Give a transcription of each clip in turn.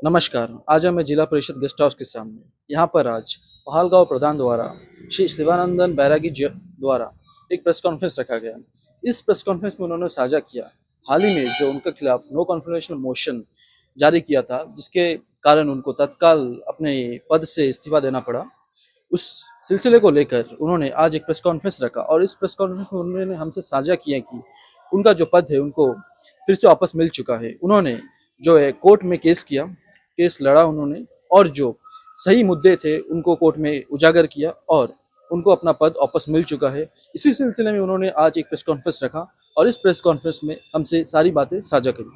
नमस्कार। आज हमें जिला परिषद गेस्ट हाउस के सामने यहाँ पर आज पहालगांव प्रधान द्वारा श्री शिवानंदन बैरागी जी द्वारा एक प्रेस कॉन्फ्रेंस रखा गया। इस प्रेस कॉन्फ्रेंस में उन्होंने साझा किया हाल ही में जो उनके खिलाफ नो कॉन्फिडेंशियल मोशन जारी किया था, जिसके कारण उनको तत्काल अपने पद से इस्तीफा देना पड़ा। उस सिलसिले को लेकर उन्होंने आज एक प्रेस कॉन्फ्रेंस रखा और इस प्रेस कॉन्फ्रेंस में उन्होंने हमसे साझा किया कि उनका जो पद है उनको फिर से वापस मिल चुका है। उन्होंने जो है कोर्ट में केस लड़ा उन्होंने, और जो सही मुद्दे थे उनको कोर्ट में उजागर किया और उनको अपना पद वापस मिल चुका है। इसी सिलसिले में उन्होंने आज एक प्रेस कॉन्फ्रेंस रखा और इस प्रेस कॉन्फ्रेंस में हमसे सारी बातें साझा करी।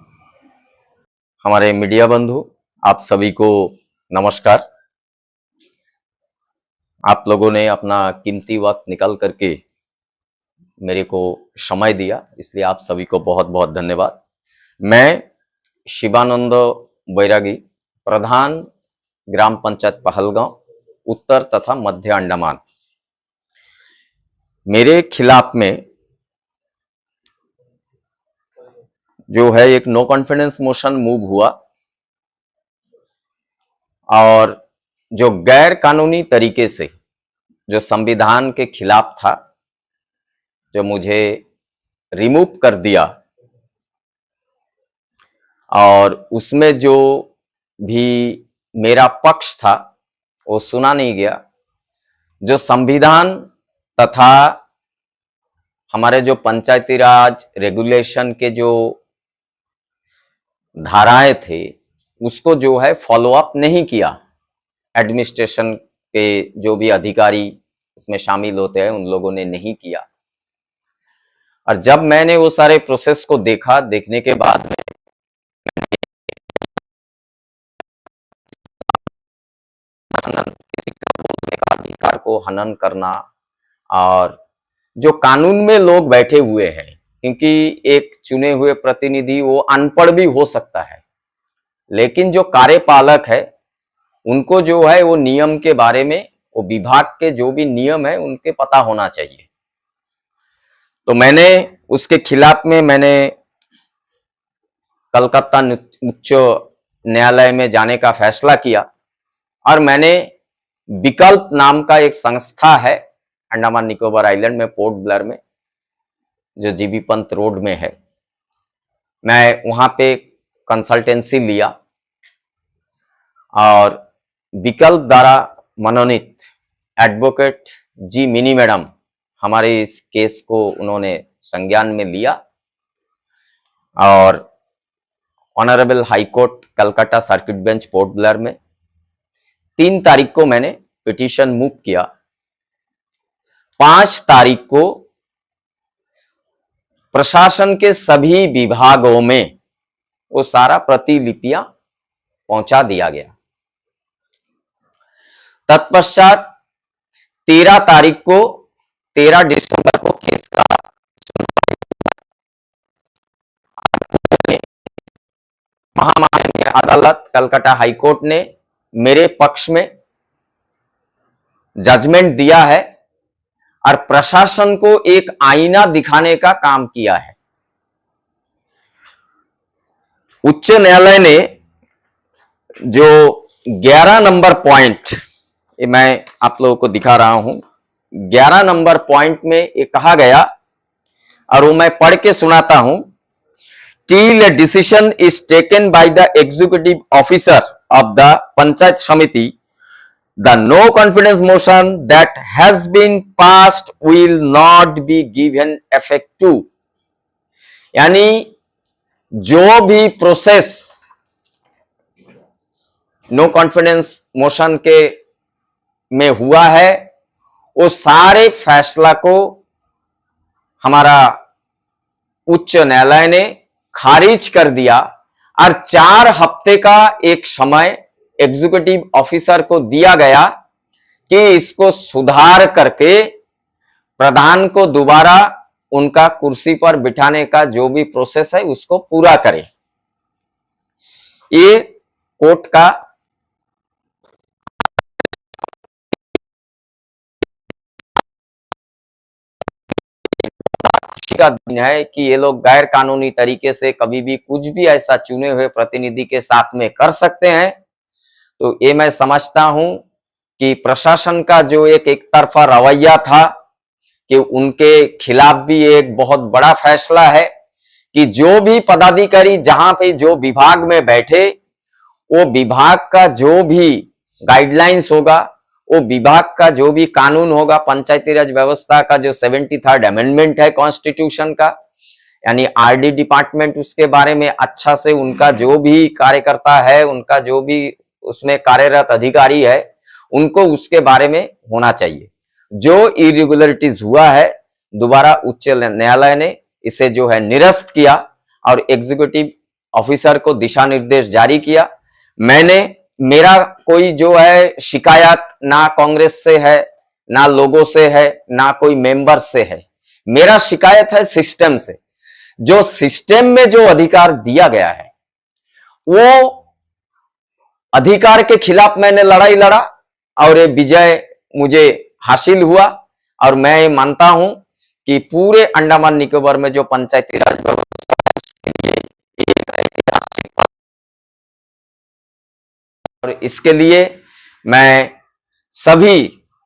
हमारे मीडिया बंधु, आप सभी को नमस्कार। आप लोगों ने अपना कीमती वक्त निकाल करके मेरे को समय दिया, इसलिए आप सभी को बहुत बहुत धन्यवाद। मैं शिवानंद बैरागी, प्रधान ग्राम पंचायत पहलगांव, उत्तर तथा मध्य अंडमान, मेरे खिलाफ में जो है एक नो कॉन्फिडेंस मोशन मूव हुआ और जो गैर कानूनी तरीके से जो संविधान के खिलाफ था, जो मुझे रिमूव कर दिया और उसमें जो भी मेरा पक्ष था वो सुना नहीं गया। जो संविधान तथा हमारे जो पंचायती राज रेगुलेशन के जो धाराएं थे उसको जो है फॉलो अप नहीं किया। एडमिनिस्ट्रेशन के जो भी अधिकारी इसमें शामिल होते हैं उन लोगों ने नहीं किया। और जब मैंने वो सारे प्रोसेस को देखा, देखने के बाद में किसी का बोलने का अधिकार को हनन करना, और जो कानून में लोग बैठे हुए हैं, क्योंकि एक चुने हुए प्रतिनिधि वो अनपढ़ भी हो सकता है, लेकिन जो कार्यपालक है उनको जो है वो नियम के बारे में, वो विभाग के जो भी नियम है उनके पता होना चाहिए। तो मैंने उसके खिलाफ में मैंने कलकत्ता उच्च न्यायालय में जाने का फैसला किया और मैंने विकल्प नाम का एक संस्था है अंडमान निकोबार आइलैंड में, पोर्ट ब्लेयर में, जो जीबी पंत रोड में है, मैं वहां पे कंसल्टेंसी लिया और विकल्प द्वारा मनोनीत एडवोकेट जी मिनी मैडम हमारे इस केस को उन्होंने संज्ञान में लिया और honourable high court Calcutta circuit bench port Blair में 3 तारीख को मैंने पिटीशन मूव किया। 5 तारीख को प्रशासन के सभी विभागों में वो सारा प्रतिलिपियां पहुंचा दिया गया। तत्पश्चात 13 तारीख को 13 दिसंबर को केस का महामान्य अदालत कलकत्ता हाईकोर्ट ने मेरे पक्ष में जजमेंट दिया है और प्रशासन को एक आईना दिखाने का काम किया है। उच्च न्यायालय ने जो 11 नंबर पॉइंट, ये मैं आप लोगों को दिखा रहा हूं, 11 नंबर पॉइंट में ये कहा गया और वो मैं पढ़ के सुनाता हूं। Till a decision is taken by the executive officer of the Panchayat Samiti, the no confidence motion that has been passed will not be given effect to। यानी जो भी प्रोसेस नो कॉन्फिडेंस मोशन के में हुआ है वो सारे फैसला को हमारा उच्च न्यायालय ने खारिज कर दिया और 4 हफ्ते का एक समय एग्जीक्यूटिव ऑफिसर को दिया गया कि इसको सुधार करके प्रधान को दोबारा उनका कुर्सी पर बिठाने का जो भी प्रोसेस है उसको पूरा करे। ये कोर्ट का का दिन है कि ये लोग गैर कानूनी तरीके से कभी भी कुछ भी ऐसा चुने हुए प्रतिनिधि के साथ में कर सकते हैं। तो ये मैं समझता हूं कि प्रशासन का जो एक तरफा रवैया था कि उनके खिलाफ भी एक बहुत बड़ा फैसला है कि जो भी पदाधिकारी जहां पे जो विभाग में बैठे, वो विभाग का जो भी गाइडलाइंस होगा, वो विभाग का जो भी कानून होगा, पंचायती राज व्यवस्था का जो 73rd अमेंडमेंट है कॉन्स्टिट्यूशन का, यानी आरडी डिपार्टमेंट, उसके बारे में अच्छा से उनका जो भी कार्यकर्ता है, उनका जो भी उसमें कार्यरत अधिकारी है, उनको उसके बारे में होना चाहिए। जो इरेगुलरिटीज हुआ है, दोबारा उच्च न्यायालय ने इसे जो है निरस्त किया और एग्जीक्यूटिव ऑफिसर को दिशा निर्देश जारी किया। मेरा कोई जो है शिकायत ना कांग्रेस से है, ना लोगों से है, ना कोई मेंबर से है। मेरा शिकायत है सिस्टम से। जो सिस्टम में जो अधिकार दिया गया है, वो अधिकार के खिलाफ मैंने लड़ाई लड़ा और ये विजय मुझे हासिल हुआ। और मैं मानता हूं कि पूरे अंडमान निकोबार में जो पंचायती राज व्यवस्था है, उसके लिए एक ऐतिहासिक बात। और इसके लिए मैं सभी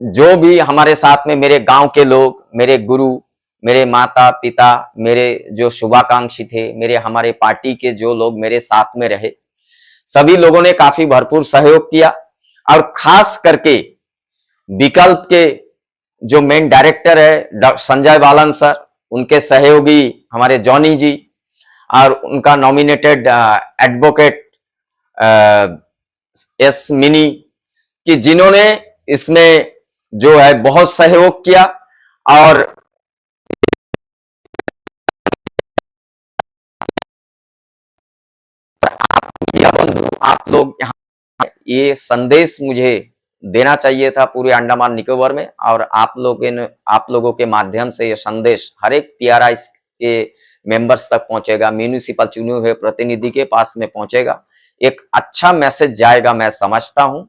जो भी हमारे साथ में मेरे गांव के लोग, मेरे गुरु, मेरे माता पिता, मेरे जो शुभाकांक्षी थे, मेरे हमारे पार्टी के जो लोग मेरे साथ में रहे, सभी लोगों ने काफी भरपूर सहयोग किया। और खास करके विकल्प के जो मेन डायरेक्टर है संजय बालन सर, उनके सहयोगी हमारे जॉनी जी, और उनका नॉमिनेटेड एडवोकेट एस मिनी, कि जिन्होंने इसमें जो है बहुत सहयोग किया। और आप लोग यहाँ ये संदेश मुझे देना चाहिए था पूरे अंडमान निकोबार में, और आप लोगों के माध्यम से ये संदेश हर एक पीआरआई के मेंबर्स तक पहुंचेगा, म्यूनिसिपल चुने हुए प्रतिनिधि के पास में पहुंचेगा, एक अच्छा मैसेज जाएगा, मैं समझता हूं।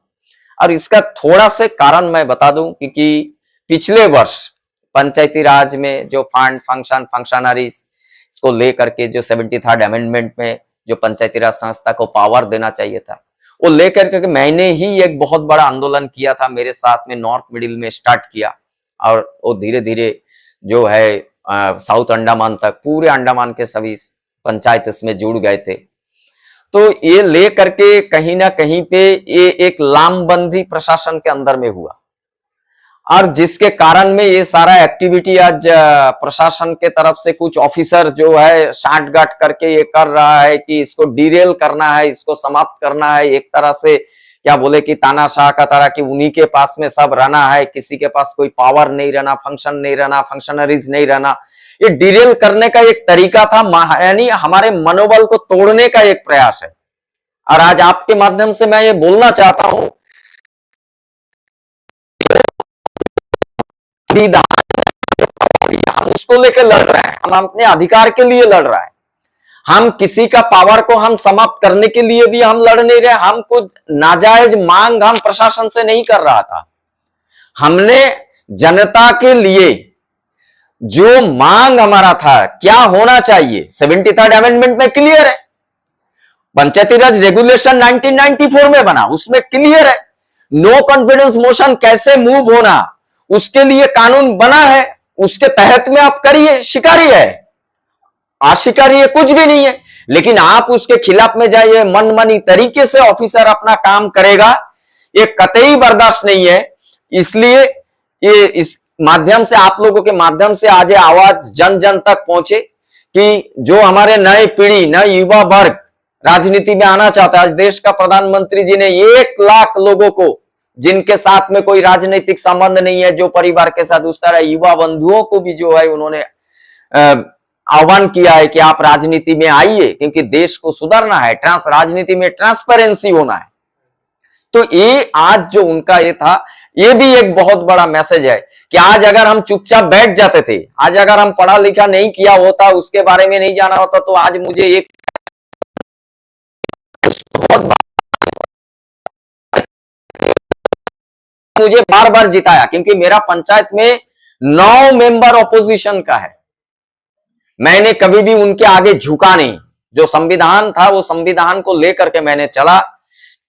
और इसका थोड़ा से कारण मैं बता दूं, क्योंकि पिछले वर्ष पंचायती राज में जो फंक्शनरीज इसको लेकर के जो 73rd अमेंडमेंट में जो पंचायती राज संस्था को पावर देना चाहिए था, वो लेकर के मैंने ही एक बहुत बड़ा आंदोलन किया था, मेरे साथ में नॉर्थ मिडिल में स्टार्ट किया, और वो धीरे धीरे जो है साउथ अंडमान तक, पूरे अंडमान के सभी पंचायत इसमें जुड़ गए थे। तो ये ले करके कहीं ना कहीं पे ये एक लामबंदी प्रशासन के अंदर में हुआ, और जिसके कारण में ये सारा एक्टिविटी आज प्रशासन के तरफ से कुछ ऑफिसर जो है साठगांठ करके ये कर रहा है कि इसको डिरेल करना है, इसको समाप्त करना है, एक तरह से क्या बोले कि तानाशाह का तरह कि उन्हीं के पास में सब रहना है, किसी के पास कोई पावर नहीं रहना, फंक्शन नहीं रहना, फंक्शनरीज नहीं रहना। ये डिरेल करने का एक तरीका था, यानी हमारे मनोबल को तोड़ने का एक प्रयास है। और आज आपके माध्यम से मैं ये बोलना चाहता हूं, हम उसको लेकर लड़ रहे हैं, हम अपने अधिकार के लिए लड़ रहे हैं। हम किसी का पावर को हम समाप्त करने के लिए भी हम लड़ नहीं रहे। हम कुछ नाजायज मांग हम प्रशासन से नहीं कर रहा था। हमने जनता के लिए जो मांग हमारा था, क्या होना चाहिए, 73rd अमेंडमेंट में क्लियर है। पंचायती राज रेगुलेशन 1994 में बना, उसमें क्लियर है नो कॉन्फिडेंस मोशन कैसे मूव होना, उसके लिए कानून बना है, उसके तहत में आप करिए, शिकारी है, आशिकारी है, कुछ भी नहीं है। लेकिन आप उसके खिलाफ में जाइए, मनमानी तरीके से ऑफिसर अपना काम करेगा, ये कतई बर्दाश्त नहीं है। इसलिए ये इस माध्यम से, आप लोगों के माध्यम से आज आवाज जन जन तक पहुंचे कि जो हमारे नए पीढ़ी, नए युवा वर्ग राजनीति में आना चाहता है। आज देश का प्रधानमंत्री जी ने 1 लाख लोगों को, जिनके साथ में कोई राजनीतिक संबंध नहीं है, जो परिवार के साथ, उस तरह युवा बंधुओं को भी जो है उन्होंने आह्वान किया है कि आप राजनीति में आइए, क्योंकि देश को सुधारना है, राजनीति में ट्रांसपेरेंसी होना है। तो ये आज जो उनका ये था, ये भी एक बहुत बड़ा मैसेज है कि आज अगर हम चुपचाप बैठ जाते थे, आज अगर हम पढ़ा लिखा नहीं किया होता, उसके बारे में नहीं जाना होता, तो आज मुझे एक बहुत मुझे बार बार जिताया, क्योंकि मेरा पंचायत में 9 मेंबर ऑपोजिशन का है। मैंने कभी भी उनके आगे झुका नहीं। जो संविधान था वो संविधान को लेकर के मैंने चला।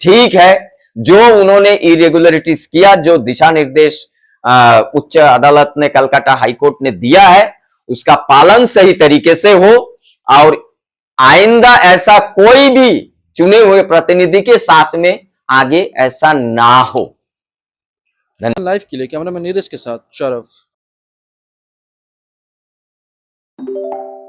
ठीक है, जो उन्होंने इरेगुलरिटीज किया, जो दिशा निर्देश उच्च अदालत ने, कलकत्ता हाईकोर्ट ने दिया है, उसका पालन सही तरीके से हो और आइंदा ऐसा कोई भी चुने हुए प्रतिनिधि के साथ में आगे ऐसा ना हो। लाइव के लिए कैमरामैन नीरज के साथ शरफ।